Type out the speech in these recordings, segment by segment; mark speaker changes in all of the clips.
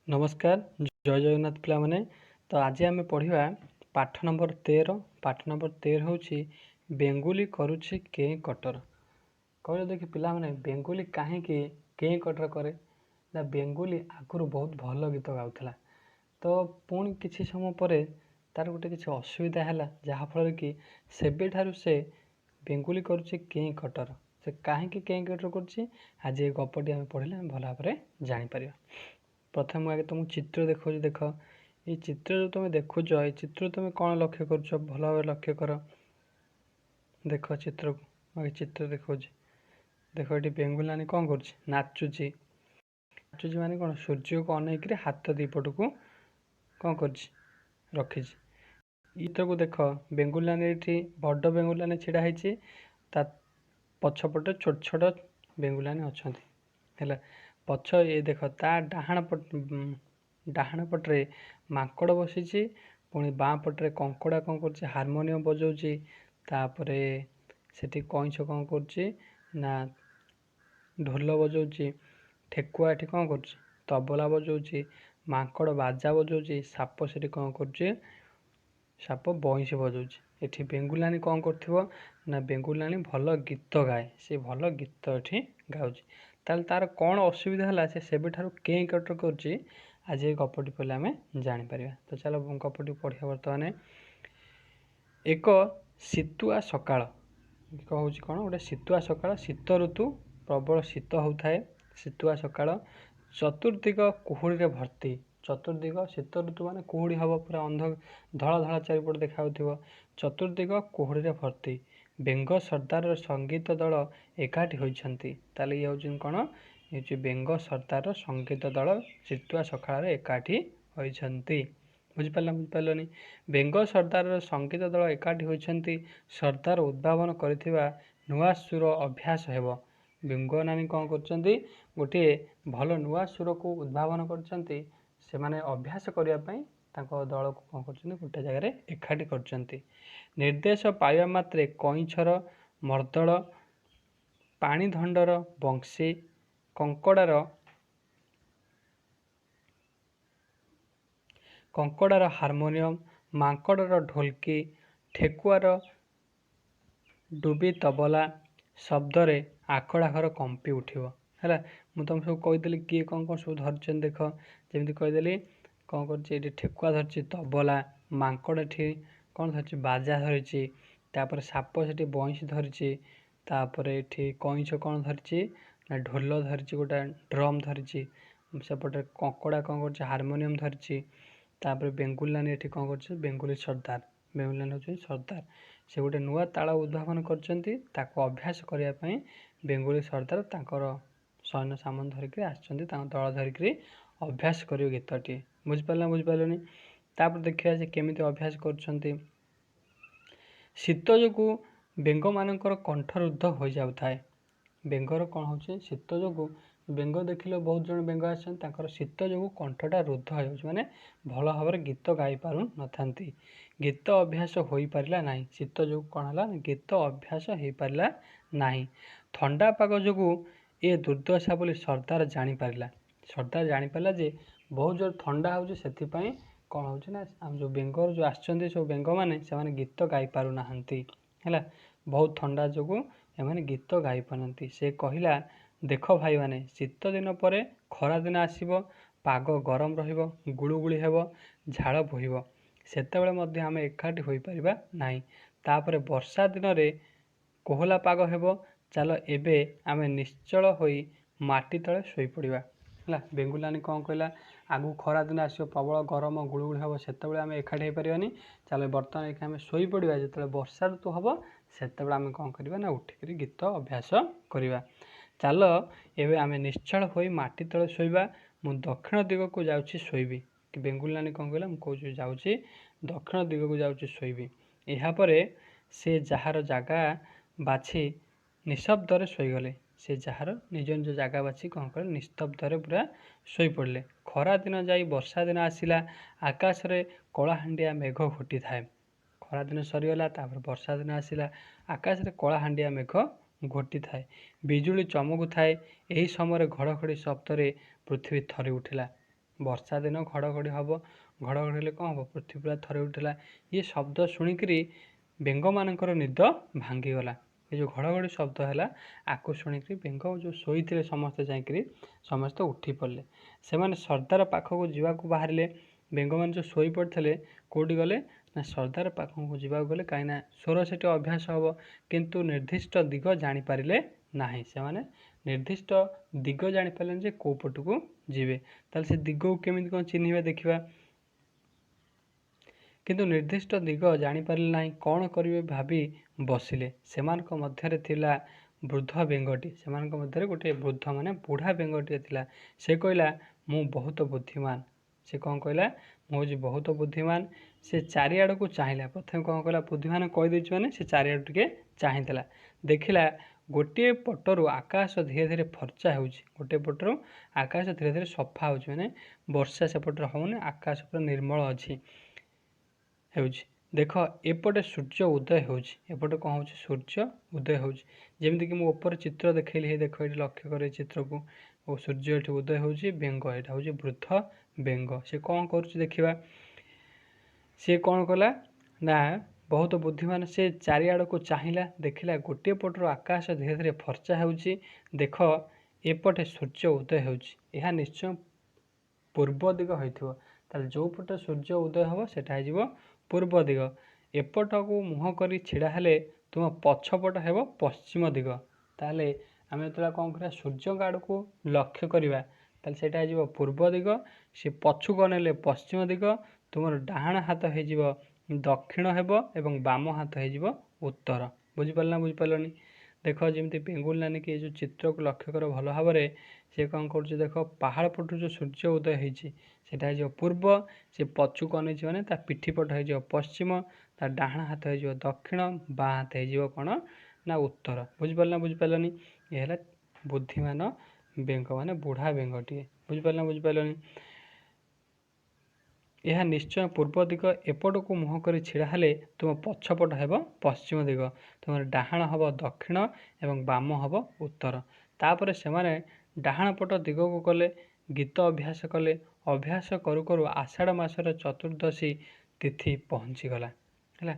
Speaker 1: नमस्कार जय जगन्नाथ पिला माने। तो आज आम पढ़ा पाठ नंबर 13। पाठ नंबर 13 हूँ बेंगुली करुछि के कटर। कह देख पिला माने बेंगुली कहीं के कटर करे ना बेंगुली आगुरी बहुत भल गीत गाउला। तो पुणी किसी समय पर तार गोटे किसी असुविधा है जहाँफल कि सेबे ठारू से बेंगुली करुछि के कटर। से कहीं के कटर कर आज ये गपटी आम पढ़ले भल भाव जापर। प्रथम आगे तुमको चित्र देखा देख ये चित्र जो तुम देखुच ये चित्र तुम कौन लक्ष्य कर भल भाव लक्ष्य कर। देख चित्र को आगे चित्र देखा देख ये बेंगुलानी कौन कर नाचुची नाचुची माने कौन सूर्य को अनेक हाथ दीपट को कौन कर रखी। चित्र को देख बेंगुलानी ये बड़ बेंगुलानी छिड़ा है पछपटे छोट छोट बेंगुलानी अच्छा है। पछ ये देख ता डाहाण पट्रे माकड़ बसी पुणी बाँ पट्रे कंकड़ा कौन कर हारमोनियम बजाऊँगी तापर सेठी कईछ कौन कर ढोल बजाऊँगी ठेकुआ ये कौन कर तबला बजाऊँगी माकड़ बाजा बजाऊँगी साप से कौन कर साप बईंसी बजाऊँगी। एठी बेंगुलानी कौन कर बेंगुलानी भल गीत गाए से भल गीत ये गाँच ताल तार कौन असुविधा है से ठार के कटर कर आज ये गपटी पहले आम जापर। तो चलो गपटी पढ़िया बर्तमान एक शीतुआ सकाळ हूँ कौन गोटे शीतुआ सकाळ शीत ऋतु प्रबल शीत होता है। शीतुआ सकाळ चतुर्दिग कुहुड़ी भर्ती चतुर्दिग शीत ऋतु मान कुहुड़ी हम पूरा अंध धला धला चारिपट देखा चतुर्दिग कुहुड़ी भर्ती बेंग सरदार संगीत दल एकाठी होती ये हूँ कौन ये बेंग सरदार संगीत दल शीतुआ सकाळ एकाठी होती। बुझिपारनी बेंग सरदार संगीत दल एकाठी होती सरदार उद्भावन कर नुआ सुर अभ्यास हेब। बेंग नानी कौन कर गोटे भल नुआ सुर को उद्भावन कर अभ्यास करने दल को कौन कर गोटे जगह एकाठी कर निर्देश पाइबा मात्रे कईछर मर्दल पानी धंडर बंशी कंकड़ार हारमोनियम माकड़र ढोलकी ठेकुआर डुबी तबला शब्दरे आखड़ा घर कंपी उठिब है। मुझे तुम सब कहीदेली किए कौन कौन सब धरचन देख जमी कहीदेली कौन कर ठेकुआ धरची तबला माकड़ एठी कौन धरची बाजा धरची तापर साप से बईंसी धरची तापर एठी कईछ कौन धरची ना ढोल धरची गोटे ड्रम धरची सेपटे कंकड़ा कौन कर हारमोनियम धरची तापर बेंगुलानी एठी कौन कर बेंगुली सरदार बेंगुलानी हूँ सरदार से गोटे नुआ ताल उद्भावन कर अभ्यास करने बेंगुली सरदार तांकर सैन्य सामान धरिक आसछन्ती दल धरिक अभ्यास कर गीतटी बुझिपारनी। तापर देखिए जे केमिति अभ्यास कर शीत जो बेंग मानकर कंठ रुद्ध हो जाए बेंगर कौन हो शीत जो बेंग देखिले बहुत जन बेंग आसर शीत जो कंठटा रुद्ध हो माने भल भाव गीत गाई पारु न था गीत अभ्यास हो पारा ना शीत जो कौन है गीत अभ्यास हो पारा ना ठंडा पाग जो ये दुर्दशा बोली सरदार जानीपारा सरदार जानीपारा जे बहुत जोर ठंडा हो कौन हो आम जो बेंगर जो आसछन्ती सब बेंग मैंने से गीत गाई पारु ना है बहुत ठंडा जो एमाने गीत गाई पारती से कहला देख भाई माने शीत दिन पर खरा दिन आसब पाग गरम रुगुगुली हेब झाड़ बोहब सेतबेले आम एकाठी हो पारिबा नाही तापर वर्षा दिन में कोहला पाग हेब चल एबे आम निश्चल हो माटी तले शोई पड़िबा है। बेंगुलानी कौन कहला आगु खरा दिन आसो प्रबल गरम गुड़गुड़ी हम से आम एकाठी हो पारानी चलो बर्तमान एक आम शोई पड़ा जो वर्षा ऋतु हम से आम कौन करवा ना उठिक गीत अभ्यास करवा चल एवं आम निश्चल हो माटी तले शोवा मु दक्षिण दिग को जाऊँगी शोबी कि बेंगुलानी कौन कहला मुझे जाऊँगी दक्षिण दिग को जाऊँगी शोबी यापर से जार जगह बाछी निशब्दरे शोगले से जार निज निज जगह बाछी कौन कले निस्तब्धरे पूरा शोई पड़े खरा दिन जाई वर्षा दिन आसला आकाश रे कलाहांडिया मेघ घोटी थाए खरा दिन सरीगला तापर वर्षा दिन आसला आकाश रे कलाहांडिया मेघ घोटी थाए बिजुली चमकु थाए यही समय घड़घड़ी शब्द पृथ्वी थरी उठिला ବର୍ଷା ଦିନ ଘଡ଼ଘଡ଼ି ହେବ, ଘଡ଼ଘଡ଼ି ହେଲେ କ'ଣ ହେବ, ପୃଥିବୀ ପୁରା ଥରେ ଉଠିଲା। ଇଏ ଶବ୍ଦ ଶୁଣିକିରି ବେଙ୍ଗମାନଙ୍କର ନିଦ ଭାଙ୍ଗିଗଲା। ଏ ଯେଉଁ ଘଡ଼ଘଡ଼ି ଶବ୍ଦ ହେଲା ଆକୁ ଶୁଣିକିରି ବେଙ୍ଗ ଯେଉଁ ଶୋଇଥିଲେ ସମସ୍ତେ ଯାଇକିରି ସମସ୍ତେ ଉଠି ପଡ଼ିଲେ। ସେମାନେ ସର୍ଦ୍ଦାର ପାଖକୁ ଯିବାକୁ ବାହାରିଲେ। ବେଙ୍ଗମାନେ ଯେଉଁ ଶୋଇପଡ଼ିଥିଲେ କେଉଁଠି ଗଲେ ନା ସର୍ଦ୍ଦାର ପାଖକୁ ଯିବାକୁ ଗଲେ, କାହିଁକିନା ସ୍ୱର ସେଠି ଅଭ୍ୟାସ ହେବ, କିନ୍ତୁ ନିର୍ଦ୍ଦିଷ୍ଟ ଦିଗ ଜାଣିପାରିଲେ ନାହିଁ। ସେମାନେ ନିର୍ଦ୍ଦିଷ୍ଟ ଦିଗ ଜାଣିପାରିଲେନି ଯେ କେଉଁ ପଟକୁ ଯିବେ। ତାହେଲେ ସେ ଦିଗକୁ କେମିତି କ'ଣ ଚିହ୍ନିବେ ଦେଖିବା। କିନ୍ତୁ ନିର୍ଦ୍ଦିଷ୍ଟ ଦିଗ ଜାଣିପାରିଲେ ନାହିଁ, କ'ଣ କରିବେ ଭାବି ବସିଲେ। ସେମାନଙ୍କ ମଧ୍ୟରେ ଥିଲା ବୃଦ୍ଧ ବେଙ୍ଗଟି। ସେମାନଙ୍କ ମଧ୍ୟରେ ଗୋଟିଏ ବୃଦ୍ଧ ମାନେ ବୁଢ଼ା ବେଙ୍ଗଟିଏ ଥିଲା। ସେ କହିଲା, ମୁଁ ବହୁତ ବୁଦ୍ଧିମାନ। ସେ କ'ଣ କହିଲା, ମୁଁ ହେଉଛି ବହୁତ ବୁଦ୍ଧିମାନ। ସେ ଚାରିଆଡ଼କୁ ଚାହିଁଲା। ପ୍ରଥମେ କ'ଣ କହିଲା, ବୁଦ୍ଧିମାନ କହିଦେଇଛି ମାନେ ସେ ଚାରିଆଡ଼ୁ ଟିକେ ଚାହିଁଥିଲା। ଦେଖିଲା ଗୋଟିଏ ପଟରୁ ଆକାଶ ଧୀରେ ଧୀରେ ଫର୍ଚ୍ଚା ହେଉଛି। ଗୋଟିଏ ପଟରୁ ଆକାଶ ଧୀରେ ଧୀରେ ସଫା ହେଉଛି, ମାନେ ବର୍ଷା ସେପଟରେ ହେଉନି, ଆକାଶ ପୁରା ନିର୍ମଳ ଅଛି ହେଉଛି। ଦେଖ ଏପଟେ ସୂର୍ଯ୍ୟ ଉଦୟ ହେଉଛି। ଏପଟେ କ'ଣ ହେଉଛି, ସୂର୍ଯ୍ୟ ଉଦୟ ହେଉଛି। ଯେମିତିକି ମୁଁ ଉପରେ ଚିତ୍ର ଦେଖେଇଲି, ହେଇ ଦେଖ ଏଠି ଲକ୍ଷ୍ୟ କରେ ଚିତ୍ରକୁ। ଓ ସୂର୍ଯ୍ୟ ଏଠି ଉଦୟ ହେଉଛି, ବେଙ୍ଗ ଏଇଟା ହେଉଛି ବୃଦ୍ଧ ବେଙ୍ଗ। ସେ କ'ଣ କରୁଛି ଦେଖିବା। ସେ କ'ଣ କଲା ନା ବହୁତ ବୁଦ୍ଧିମାନ, ସେ ଚାରିଆଡ଼କୁ ଚାହିଁଲା। ଦେଖିଲା ଗୋଟିଏ ପଟରୁ ଆକାଶ ଧୀରେ ଧୀରେ ଫର୍ଚ୍ଚା ହେଉଛି। ଦେଖ ଏପଟେ ସୂର୍ଯ୍ୟ ଉଦୟ ହେଉଛି। ଏହା ନିଶ୍ଚୟ ପୂର୍ବ ଦିଗ ହୋଇଥିବ। ତାହେଲେ ଯେଉଁ ପଟେ ସୂର୍ଯ୍ୟ ଉଦୟ ହେବ ସେଟା ହେଇଯିବ ପୂର୍ବ ଦିଗ। ଏପଟକୁ ମୁହଁ କରି ଛିଡ଼ା ହେଲେ ତୁମ ପଛପଟ ହେବ ପଶ୍ଚିମ ଦିଗ। ତାହେଲେ ଆମେ ଯେତେବେଳେ କ'ଣ କରିବା, ସୂର୍ଯ୍ୟଙ୍କ ଆଡ଼କୁ ଲକ୍ଷ୍ୟ କରିବା, ତାହେଲେ ସେଇଟା ହେଇଯିବ ପୂର୍ବ ଦିଗ। ସେ ପଛକୁ ଅନେଇଲେ ପଶ୍ଚିମ ଦିଗ। ତୁମର ଡାହାଣ ହାତ ହେଇଯିବ ଦକ୍ଷିଣ ହେବ ଏବଂ ବାମ ହାତ ହେଇଯିବ ଉତ୍ତର। ବୁଝିପାରିଲ ନା ବୁଝିପାରିଲନି? ଦେଖ ଯେମିତି ବେଙ୍ଗୁଲି ନାନୀକି ଏ ଯେଉଁ ଚିତ୍ରକୁ ଲକ୍ଷ୍ୟ କର ଭଲ ଭାବରେ। ସେ କ'ଣ କରୁଛି ଦେଖ, ପାହାଡ଼ ପଟରୁ ଯେଉଁ ସୂର୍ଯ୍ୟ ଉଦୟ ହେଇଛି ସେଇଟା ହେଇଯିବ ପୂର୍ବ। ସେ ପଛକୁ ଅନେଇଛି ମାନେ ତା ପିଠି ପଟ ହେଇଯିବ ପଶ୍ଚିମ, ତା ଡାହାଣ ହାତ ହେଇଯିବ ଦକ୍ଷିଣ, ବାଁ ହାତ ହେଇଯିବ କ'ଣ ନା ଉତ୍ତର। ବୁଝିପାରିଲ ନା ବୁଝିପାରିଲନି? ଏ ହେଲା ବୁଦ୍ଧିମାନ ବେଙ୍ଗ, ମାନେ ବୁଢ଼ା ବେଙ୍ଗଟିଏ। ବୁଝିପାରିଲ ନା ବୁଝିପାରିଲନି? ଏହା ନିଶ୍ଚୟ ପୂର୍ବ ଦିଗ। ଏପଟକୁ ମୁହଁ କରି ଛିଡ଼ା ହେଲେ ତୁମ ପଛପଟ ହେବ ପଶ୍ଚିମ ଦିଗ, ତୁମର ଡାହାଣ ହେବ ଦକ୍ଷିଣ ଏବଂ ବାମ ହେବ ଉତ୍ତର। ତାପରେ ସେମାନେ ଡାହାଣ ପଟ ଦିଗକୁ ଗଲେ, ଗୀତ ଅଭ୍ୟାସ କଲେ। ଅଭ୍ୟାସ କରୁ କରୁ ଆଷାଢ଼ ମାସର ଚତୁର୍ଦ୍ଦଶୀ ତିଥି ପହଞ୍ଚିଗଲା। ହେଲା,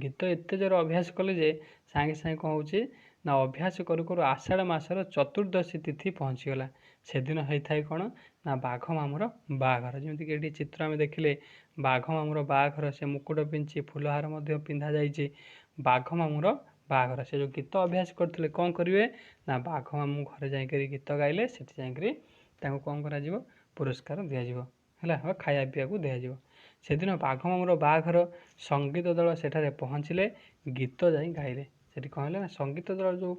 Speaker 1: ଗୀତ ଏତେ ଜୋର ଅଭ୍ୟାସ କଲେ ଯେ ସାଙ୍ଗେ ସାଙ୍ଗେ କ'ଣ ହେଉଛି ନା ଅଭ୍ୟାସ କରୁ କରୁ ଆଷାଢ଼ ମାସର ଚତୁର୍ଦ୍ଦଶୀ ତିଥି ପହଞ୍ଚିଗଲା। ସେଦିନ ହେଇଥାଏ କ'ଣ ନା ବାଘ ମାମୁଁର ବାହାଘର। ଯେମିତିକି ଏଠି ଚିତ୍ର ଆମେ ଦେଖିଲେ ବାଘ ମାମୁଁର ବାହାଘର। ସେ ମୁକୁଟ ପିନ୍ଧି, ଫୁଲହାର ମଧ୍ୟ ପିନ୍ଧା ଯାଇଛି। ବାଘ ମାମୁଁର ବାହାଘର। ସେ ଯେଉଁ ଗୀତ ଅଭ୍ୟାସ କରିଥିଲେ କ'ଣ କରିବେ ନା ବାଘ ମାମୁଁ ଘରେ ଯାଇକରି ଗୀତ ଗାଇଲେ। ସେଠି ଯାଇକରି ତାଙ୍କୁ କ'ଣ କରାଯିବ, ପୁରସ୍କାର ଦିଆଯିବ। ହେଲା, ଖାଇବା ପିଇବାକୁ ଦିଆଯିବ। ସେଦିନ ବାଘ ମାମୁଁର ବାହାଘର। ସଙ୍ଗୀତ ଦଳ ସେଠାରେ ପହଞ୍ଚିଲେ, ଗୀତ ଯାଇ ଗାଇଲେ। ସେଠି କ'ଣ ହେଲା ନା ସଙ୍ଗୀତ ଦଳ ଯେଉଁ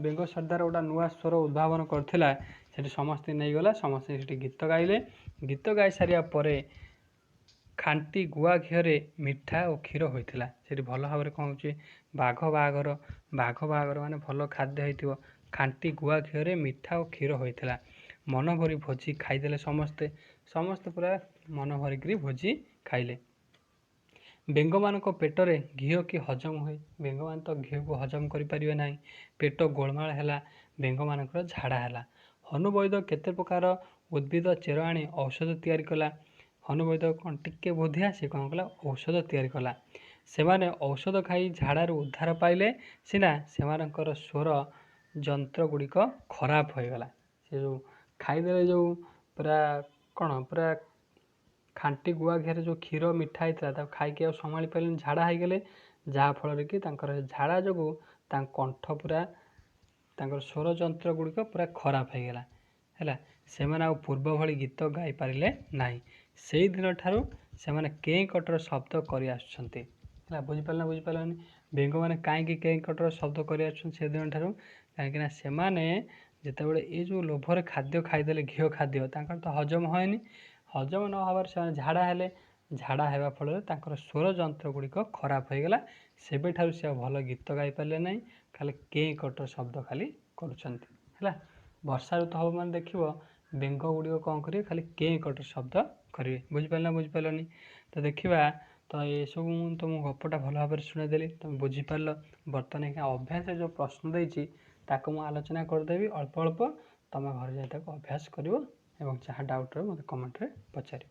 Speaker 1: ବେଙ୍ଗ ସର୍ଦ୍ଦାର ଗୋଟେ ନୂଆ ସ୍ୱର ଉଦ୍ଭାବନ କରିଥିଲା, ସେଠି ସମସ୍ତେ ନେଇଗଲା। ସମସ୍ତେ ସେଠି ଗୀତ ଗାଇଲେ। ଗୀତ ଗାଇ ସାରିବା ପରେ ଖାଣ୍ଟି ଗୁଆ ଘିଅରେ ମିଠା ଓ କ୍ଷୀର ହୋଇଥିଲା। ସେଠି ଭଲ ଭାବରେ କ'ଣ ହେଉଛି, ବାଘ ବାହାଘର। ବାଘ ବାହାଘର ମାନେ ଭଲ ଖାଦ୍ୟ ହେଇଥିବ। ଖାଣ୍ଟି ଗୁଆ ଘିଅରେ ମିଠା ଓ କ୍ଷୀର ହୋଇଥିଲା। ମନ ଭରି ଭୋଜି ଖାଇଦେଲେ ସମସ୍ତେ। ସମସ୍ତେ ପୁରା ମନ ଭରିକିରି ଭୋଜି ଖାଇଲେ। ବେଙ୍ଗମାନଙ୍କ ପେଟରେ ଘିଅ କି ହଜମ ହୁଏ? ବେଙ୍ଗମାନେ ତ ଘିଅକୁ ହଜମ କରିପାରିବେ ନାହିଁ। ପେଟ ଗୋଳମାଳ ହେଲା। ବେଙ୍ଗମାନଙ୍କର ଝାଡ଼ା ହେଲା। ହନୁବୈଦ କେତେ ପ୍ରକାର ଉଦ୍ଭିଦ ଚେର ଆଣି ଔଷଧ ତିଆରି କଲା। ହନୁବୈଦ କ'ଣ ଟିକେ ବୁଦ୍ଧିଆ, ସେ କ'ଣ କଲା, ଔଷଧ ତିଆରି କଲା। ସେମାନେ ଔଷଧ ଖାଇ ଝାଡ଼ାରୁ ଉଦ୍ଧାର ପାଇଲେ ସିନା ସେମାନଙ୍କର ସ୍ୱର ଯନ୍ତ୍ର ଗୁଡ଼ିକ ଖରାପ ହୋଇଗଲା। ସେ ଯେଉଁ ଖାଇଦେଲେ, ଯେଉଁ ପୁରା କ'ଣ ପୁରା ଖାଣ୍ଟି ଗୁଆ ଘିଅରେ ଯେଉଁ କ୍ଷୀର ମିଠା ହେଇଥିଲା ତାକୁ ଖାଇକି ଆଉ ସମ୍ଭାଳି ପାରିଲେନି, ଝାଡ଼ା ହେଇଗଲେ। ଯାହାଫଳରେ କି ତାଙ୍କର ଝାଡ଼ା ଯୋଗୁଁ ତାଙ୍କ କଣ୍ଠ ପୁରା, ତାଙ୍କର ସ୍ୱର ଯନ୍ତ୍ର ଗୁଡ଼ିକ ପୁରା ଖରାପ ହେଇଗଲା। ହେଲା, ସେମାନେ ଆଉ ପୂର୍ବ ଭଳି ଗୀତ ଗାଇପାରିଲେ ନାହିଁ। ସେଇଦିନ ଠାରୁ ସେମାନେ କେଁ କଟର ଶବ୍ଦ କରି ଆସୁଛନ୍ତି। ହେଲା, ବୁଝିପାରିଲ ନା ବୁଝିପାରିଲନି? ବେଙ୍ଗମାନେ କାହିଁକି କେଁ କଟର ଶବ୍ଦ କରି ଆସୁଛନ୍ତି ସେଦିନ ଠାରୁ? କାହିଁକିନା ସେମାନେ ଯେତେବେଳେ ଏ ଯେଉଁ ଲୋଭରେ ଖାଦ୍ୟ ଖାଇଦେଲେ, ଘିଅ ଖାଦ୍ୟ, ତାଙ୍କର ତ ହଜମ ହୁଏନି। ହଜମ ନ ହେବାରେ ସେମାନେ ଝାଡ଼ା ହେଲେ। ଝାଡ଼ା ହେବା ଫଳରେ ତାଙ୍କର ସ୍ୱର ଯନ୍ତ୍ର ଗୁଡ଼ିକ ଖରାପ ହୋଇଗଲା। ସେବେଠାରୁ ସେ ଆଉ ଭଲ ଗୀତ ଗାଇପାରିଲେ ନାହିଁ, ଖାଲି କେଁ କଟର ଶବ୍ଦ ଖାଲି କରୁଛନ୍ତି। ହେଲା, ବର୍ଷା ଋତୁ ହେବ ମାନେ ଦେଖିବ ବେଙ୍ଗ ଗୁଡ଼ିକ କ'ଣ କରିବେ, ଖାଲି କେଁ କଟର ଶବ୍ଦ କରିବେ। ବୁଝିପାରିଲ ନା ବୁଝିପାରିଲନି? ତ ଦେଖିବା, ତ ଏସବୁ ମୁଁ ତୁମ ଗପଟା ଭଲ ଭାବରେ ଶୁଣାଇଦେଲି, ତୁମେ ବୁଝିପାରିଲ। ବର୍ତ୍ତମାନ ଅଭ୍ୟାସ ଯେଉଁ ପ୍ରଶ୍ନ ଦେଇଛି ତାକୁ ମୁଁ ଆଲୋଚନା କରିଦେବି ଅଳ୍ପ ଅଳ୍ପ। ତୁମେ ଘରେ ଯାଇ ତାକୁ ଅଭ୍ୟାସ କରିବ। ଏବଂ ଯାହା डाउट रहे मते कमेंट रे पचारि।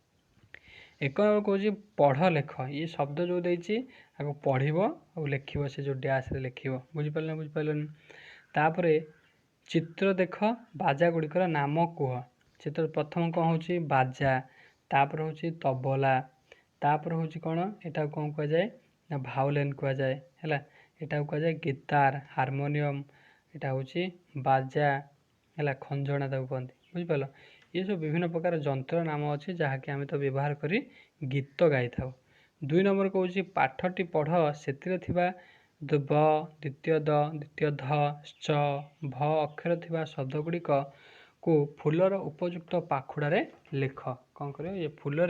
Speaker 1: एक नंबर कहूँ पढ़ लेख, ये शब्द जो देती आपको पढ़व और लिख से जो डैश रे लिख बुझिपारे बुझिपारे। तापर चित्र देख बाजा गुड़िकर नाम कह। चित्र प्रथम कौन हो बाजा, तापर हूँ तबला, तापर हूँ कौन यहाँ कौन कह जाए ना भायोलिन कह जाए है, यहाँ कह जाए गिटार, हारमोनियम, यहाँ हूँ बाजा है, खंजणा ताको कहते बुझिपार। ये सब विभिन्न प्रकार जंत्र नाम अच्छे जहाँकि आम तो व्यवहार करी गीत गाई था। 2 नंबर कहूँ पाठटी पढ़ से ब द्वितीय द द्वितीय ध च भ अक्षर थिबा शब्द गुड़िक को फूलर उपयुक्त पाखुड़े लिख। कौन कर ये फूल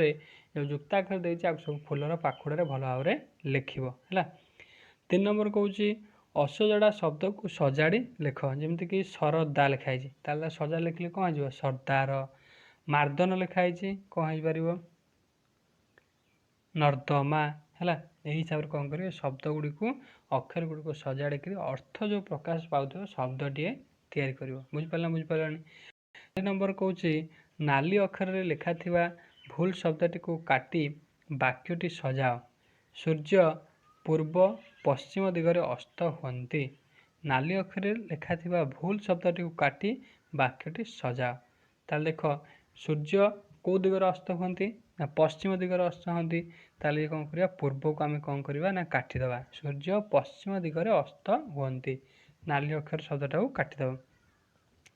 Speaker 1: जो युक्ताक्षर देती सब फूलर पाखुड़े भल भाव में लिख है। 3 नंबर कहूँ असजड़ा शब्द को सजाड़ी लिख, जमीक सरदा लिखाई ताल सजा लिखले कौन हो सरदार। मार्दन लिखाई कौन हो नर्दमा है। यही हिसाब से कौन करेंगे शब्द गुड़ी को अक्षर गुड़ी को सजाड़ी कर अर्थ जो प्रकाश पाऊे शब्दटीए तैयारी कर बुझिपारा बुझिपारा। 4 नंबर कहूँ नाली अक्षर में लिखा भूल शब्दटी को काटी वाक्यटी सजाओ। सूर्य पूर्व पश्चिम दिगरे अस्त हुंती। नाली अक्षर लिखा भूल शब्दटी को काटी वाक्यटी सजाओ। ताल देख सूर्य कौ दिगरे अस्त हुंती ना पश्चिम दिगरे अस्त हुंती, ताल ये कौन करिया पूर्व को आम कौन करवा ना काटिदेवा। सूर्य पश्चिम दिगरे अस्त हुंती, नाली अक्षर शब्दटा को काटिदेव।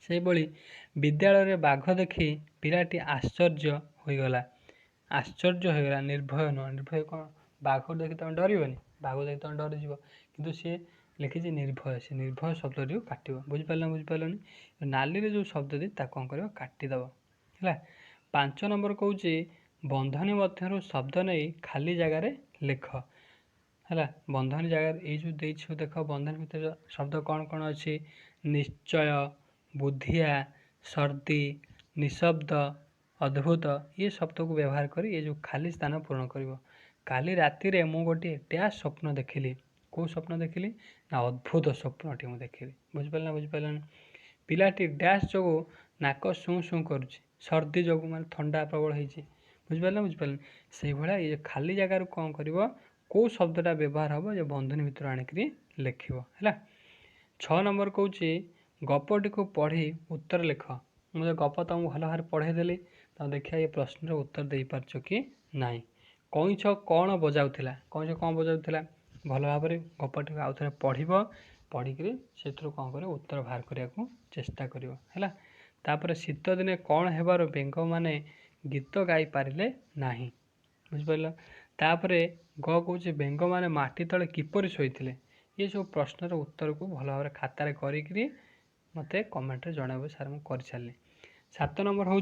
Speaker 1: से भली विद्यालय बाघ देखी पिलाटी आश्चर्य होगला। आश्चर्य होगला निर्भय नुह, निर्भय कौन बाघ को देखी तुम डरबनी, बाघ को देखी तुम डरी जीव, किंतु सी लिखी निर्भय, से निर्भय शब्द को काट बुझिपार बुझिपारे। नाली जो शब्द दी कौन कर काटिदेव है। 5 नंबर कहूँ बंधनी मध्य शब्द नहीं खाली जगार लिख है। बंधनी जगार ये जो देख देख बंधनी भितर शब्द कौन कौन अच्छी निश्चय, बुद्धिया, सर्दी, निशब्द, अद्भुत, ये शब्द को व्यवहार कर ये जो खाली स्थान पूरण कर। काली राति रे मु गोटे डैश स्वप्न देखिली, कौ स्वप्न देखिली ना अद्भुत स्वप्नटी मुझे देखिली बुझिपारा बुझिपारा। पिलाटी डैश जो नाक शू शू करुच्ची, सर्दी जो माने ठंडा प्रबल होती बुझिपारा बुझिपारा। से भाया ये खाली जगार कौन कर कौ शब्दटा व्यवहार हम जो बंधनी भितर आणिक लिख है। 6 नंबर कहूँ गपटी को पढ़ी उत्तर लिख। मुझे गप तुमको भल भाव पढ़ेदेली तुम देखिए ये प्रश्न उत्तर दे पार्छ कि नाई। कईछ कौन बजाऊला, कईछ कौन बजाऊला भल भाव में गपटी आउ थे पढ़ पढ़िक से कौन कर उत्तर बाहर करने को चेष्टा कर। तापर शीत दिने कौन हेबार बेंग माने गीत गाई पारे ना बुझिपार। तापर ग कौच बेंग माने माटी तले किपर शोते। ये सब प्रश्नर उत्तर को भल भाव खातार करी मते कमेंट रे जणाबो सार मु कर सारे। 7 नंबर हूँ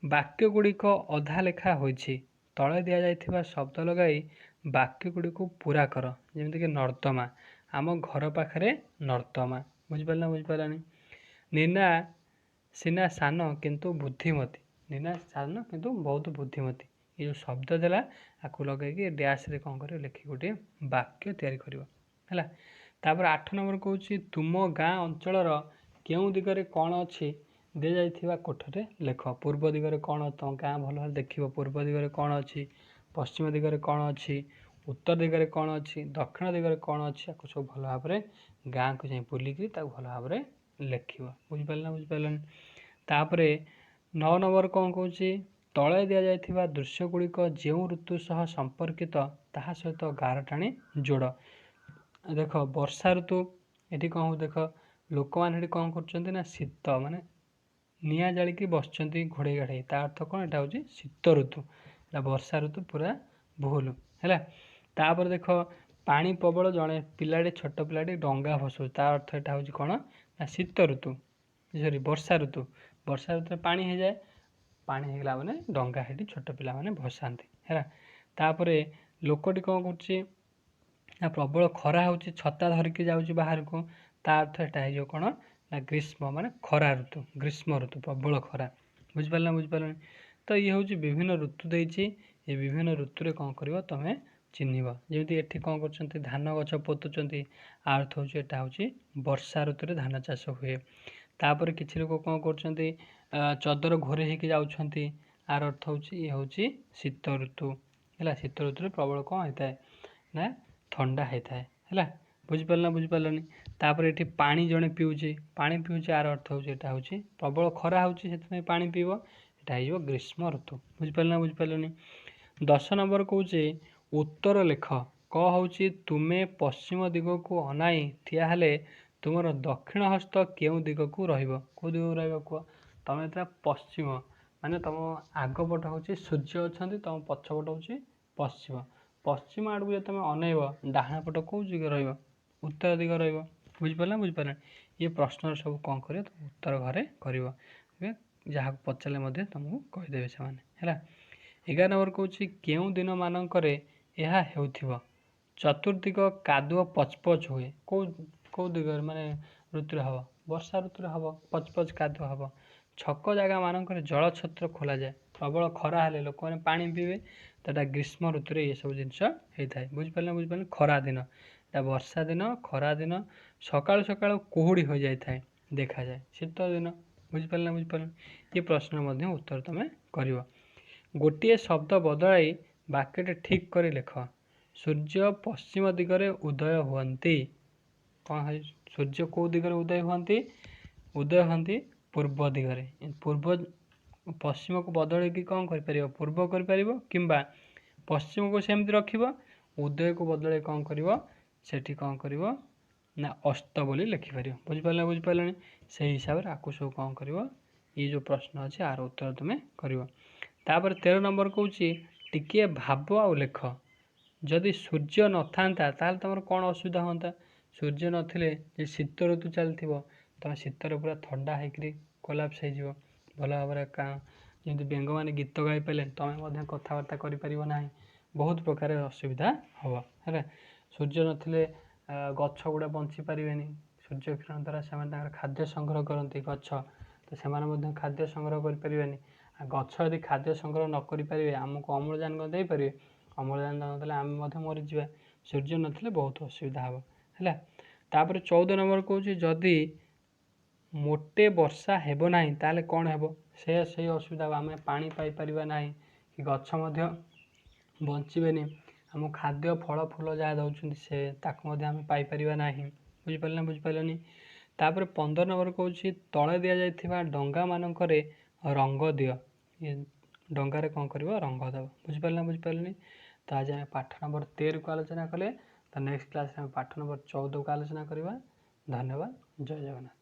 Speaker 1: वाक्य गुड़िक अधा लेखा होइछि, तले दि जाइथिबा शब्द लगाई वाक्य गुड़िक पूरा कर। जमीक नर्दमा, आम घर पाखे नर्दमा बुझिपारा बुझिपारानी। नीना सीना सान किंतु बुद्धिमती, नीना सान किंतु बहुत बुद्धिमती, ये जो शब्द देला आपको लगे डैश रे कौन कर लिखि गोटे वाक्य तैयारी कर है। तापर 8 नंबर कहूँ तुम गाँ अंचलर केउं दिगरे कौन अच्छी दि जाइथिबा कोठरे लेख। पूर्व दिगरे कौन तुम गाँ भल भाव देख, पूर्व दिगरे कौन अच्छी, पश्चिम दिगरे कौन अच्छी, उत्तर दिगरे कौन अच्छी, दक्षिण दिगरे कौन अच्छी, आपको सब भल भाव में गाँ को जाए बुलिक भल भाव में लिख बुझिपारा बुझिपारानी। तापर 9 नंबर कौन कहूँ तले दि जाइथिबा दृश्य गुड़िक जो ऋतु सह संपर्कित ताहा सहित गार टाणी जोड़। देख वर्षा ऋतु ये कौन हो देख लोक मैंने कौन कर शीत माने निआ जाक बस घोड़े गाड़े, ता अर्थ कौन यहाँ हूँ शीत ऋतु, वर्षा ऋतु पूरा भूल है। तापर देख पानी प्रबल जड़े पिलाटे छोट पिलाटे डंगा भसौ, ता अर्थ यहाँ हूँ कौन ना शीत ऋतु सरी वर्षा ऋतु। वर्षा ऋतु पानी हो जाए, पानी होगा मैंने डंगा हेटी छोट पिला माने भसाती है। तापर लोकटी कौन कर प्रबल खरा हो छता धरिकी जाऊँच बाहर को, ता अर्थ यहाँ कौन ना ग्रीष्म माने खरा ऋतु, ग्रीष्म ऋतु प्रबल खरा बुझिपारा बुझिपारा। तो ये हूँ विभिन्न ऋतु देती, ये विभिन्न ऋतु कौन कर तुम्हें चिन्हब। जमी ये कौन कर धान गछ पोतुंट अर्थ हूँ यहाँ हूँ वर्षा ऋतु धान चाष हुए। तापर किसी लोग कौन कर ଚଦର ଘୋରେଇ ହେଇକି ଯାଉଛନ୍ତି, ଆର ଅର୍ଥ ହେଉଛି ଇଏ ହେଉଛି ଶୀତ ଋତୁ ହେଲା। ଶୀତ ଋତୁରେ ପ୍ରବଳ କ'ଣ ହେଇଥାଏ ନା ଥଣ୍ଡା ହେଇଥାଏ ହେଲା। ବୁଝିପାରିଲ ନା ବୁଝିପାରିଲନି? ତାପରେ ଏଠି ପାଣି ଜଣେ ପିଉଛି, ପାଣି ପିଉଛି ଆର ଅର୍ଥ ହେଉଛି ଏଇଟା ହେଉଛି ପ୍ରବଳ ଖରା ହେଉଛି ସେଥିପାଇଁ ପାଣି ପିଇବ, ଏଇଟା ହେଇଯିବ ଗ୍ରୀଷ୍ମ ଋତୁ। ବୁଝିପାରିଲ ନା ବୁଝିପାରିଲନି? 10 ନମ୍ବର କହୁଛି ଉତ୍ତର ଲେଖ। କ ହେଉଛି ତୁମେ ପଶ୍ଚିମ ଦିଗକୁ ଅନାଇ ଠିଆ ହେଲେ ତୁମର ଦକ୍ଷିଣ ହସ୍ତ କେଉଁ ଦିଗକୁ ରହିବ? କେଉଁ ଦିଗକୁ ରହିବ କୁହ? ତମେ ଯେତେବେଳେ ପଶ୍ଚିମ ମାନେ ତମ ଆଗ ପଟ ହେଉଛି ସୂର୍ଯ୍ୟ ଅଛନ୍ତି, ତମ ପଛ ପଟ ହେଉଛି ପଶ୍ଚିମ। ପଶ୍ଚିମ ଆଡ଼କୁ ଯଦି ତମେ ଅନେଇବ ଡାହାଣ ପଟ କେଉଁ ଦିଗ ରହିବ? ଉତ୍ତର ଦିଗ ରହିବ। ବୁଝିପାରିଲ ନା ବୁଝିପାରିଲ? ଇଏ ପ୍ରଶ୍ନର ସବୁ କ'ଣ କରିବ? ତମେ ଉତ୍ତର ଘରେ କରିବ। ଯାହାକୁ ପଚାରିଲେ ମଧ୍ୟ ତମକୁ କହିଦେବେ ସେମାନେ ହେଲା। 11 ନମ୍ବର କହୁଛି କେଉଁ ଦିନ ମାନଙ୍କରେ ଏହା ହେଉଥିବ? ଚତୁର୍ଦିଗ କାଦୁଅ ପଚପଚ ହୁଏ। କେଉଁ ଦିଗରେ ମାନେ ଋତୁରେ ହେବ? ବର୍ଷା ଋତୁରେ ହେବ, ପଚପଚ କାଦୁଅ ହେବ। ଛକ ଜାଗା ମାନଙ୍କରେ ଜଳଛତ୍ର ଖୋଲାଯାଏ। ପ୍ରବଳ ଖରା ହେଲେ ଲୋକମାନେ ପାଣି ପିଇବେ, ତ ଏଟା ଗ୍ରୀଷ୍ମ ଋତୁରେ ଏସବୁ ଜିନିଷ ହେଇଥାଏ। ବୁଝିପାରିଲେ ନା ବୁଝିପାରିଲେ? ଖରା ଦିନ, ଏଟା ବର୍ଷା ଦିନ, ଖରା ଦିନ, ସକାଳୁ ସକାଳୁ କୁହୁଡ଼ି ହୋଇଯାଇଥାଏ ଦେଖାଯାଏ, ଶୀତ ଦିନ। ବୁଝିପାରିଲେ ନା ବୁଝିପାରିଲେ? ଏ ପ୍ରଶ୍ନର ମଧ୍ୟ ଉତ୍ତର ତମେ କରିବ। ଗୋଟିଏ ଶବ୍ଦ ବଦଳାଇ ବାକ୍ୟଟି ଠିକ୍ କରି ଲେଖ। ସୂର୍ଯ୍ୟ ପଶ୍ଚିମ ଦିଗରେ ଉଦୟ ହୁଅନ୍ତି। କ'ଣ ହୁଏ? ସୂର୍ଯ୍ୟ କେଉଁ ଦିଗରେ ଉଦୟ ହୁଅନ୍ତି? ଉଦୟ ହୁଅନ୍ତି ପୂର୍ବ ଦିଗରେ। ପଶ୍ଚିମକୁ ବଦଳେଇକି କ'ଣ କରିପାରିବ? ପୂର୍ବ କରିପାରିବ, କିମ୍ବା ପଶ୍ଚିମକୁ ସେମିତି ରଖିବ, ଉଦୟକୁ ବଦଳେଇ କ'ଣ କରିବ? ସେଠି କ'ଣ କରିବ ନା ଅସ୍ତ ବୋଲି ଲେଖିପାରିବ। ବୁଝିପାରିଲ ନା ବୁଝିପାରିଲନି? ସେଇ ହିସାବରେ ଆକୁ ସବୁ କ'ଣ କରିବ? ଇଏ ଯେଉଁ ପ୍ରଶ୍ନ ଅଛି ଆର ଉତ୍ତର ତୁମେ କରିବ। ତାପରେ 13 ନମ୍ବର କହୁଛି ଟିକିଏ ଭାବ ଆଉ ଲେଖ। ଯଦି ସୂର୍ଯ୍ୟ ନଥାନ୍ତା ତାହେଲେ ତୁମର କ'ଣ ଅସୁବିଧା ହୁଅନ୍ତା? ସୂର୍ଯ୍ୟ ନଥିଲେ ଯେ ଶୀତ ଋତୁ ଚାଲିଥିବ, ତୁମେ ଶୀତରେ ପୁରା ଥଣ୍ଡା ହେଇକିରି କୋଲାପ୍ସ ହେଇଯିବ। ଭଲ ଭାବରେ ଯେମିତି ବେଙ୍ଗମାନେ ଗୀତ ଗାଇପାରିଲେ ତୁମେ ମଧ୍ୟ କଥାବାର୍ତ୍ତା କରିପାରିବ ନାହିଁ, ବହୁତ ପ୍ରକାର ଅସୁବିଧା ହେବ ହେଲା। ସୂର୍ଯ୍ୟ ନଥିଲେ ଗଛ ଗୁଡ଼ା ବଞ୍ଚି ପାରିବେନି। ସୂର୍ଯ୍ୟ କିରଣ ଦ୍ୱାରା ସେମାନେ ତାଙ୍କର ଖାଦ୍ୟ ସଂଗ୍ରହ କରନ୍ତି ଗଛ, ତ ସେମାନେ ମଧ୍ୟ ଖାଦ୍ୟ ସଂଗ୍ରହ କରିପାରିବେନି। ଆଉ ଗଛ ଯଦି ଖାଦ୍ୟ ସଂଗ୍ରହ ନ କରିପାରିବେ ଆମକୁ ଅମ୍ଳଜାନ ଦେଇପାରିବେ? ଅମ୍ଳଜାନ ନଦେଲେ ଆମେ ମଧ୍ୟ ମରିଯିବା। ସୂର୍ଯ୍ୟ ନଥିଲେ ବହୁତ ଅସୁବିଧା ହେବ ହେଲା। ତାପରେ 14 ନମ୍ବର କହୁଛି ଯଦି ମୋଟେ ବର୍ଷା ହେବ ନାହିଁ ତାହେଲେ କ'ଣ ହେବ? ସେଇ ଅସୁବିଧା ହେବ। ଆମେ ପାଣି ପାଇପାରିବା ନାହିଁ, କି ଗଛ ମଧ୍ୟ ବଞ୍ଚିବେନି। ଆମକୁ ଖାଦ୍ୟ ଫଳ ଫୁଲ ଯାହା ଦେଉଛନ୍ତି ତାକୁ ମଧ୍ୟ ଆମେ ପାଇପାରିବା ନାହିଁ। ବୁଝିପାରିଲେ ନା ବୁଝିପାରିଲନି? ତାପରେ 15 ନମ୍ବର କହୁଛି ତଳେ ଦିଆଯାଇଥିବା ଡଙ୍ଗା ମାନଙ୍କରେ ରଙ୍ଗ ଦିଅ। ଡଙ୍ଗାରେ କ'ଣ କରିବ? ରଙ୍ଗ ଦେବ। ବୁଝିପାରିଲେ ନା ବୁଝିପାରିଲନି? ତ ଆଜି ଆମେ ପାଠ ନମ୍ବର 13କୁ ଆଲୋଚନା କଲେ। ତ ନେକ୍ସଟ କ୍ଲାସରେ ଆମେ ପାଠ ନମ୍ବର 14କୁ ଆଲୋଚନା କରିବା। ଧନ୍ୟବାଦ। ଜୟ ଜଗନ୍ନାଥ।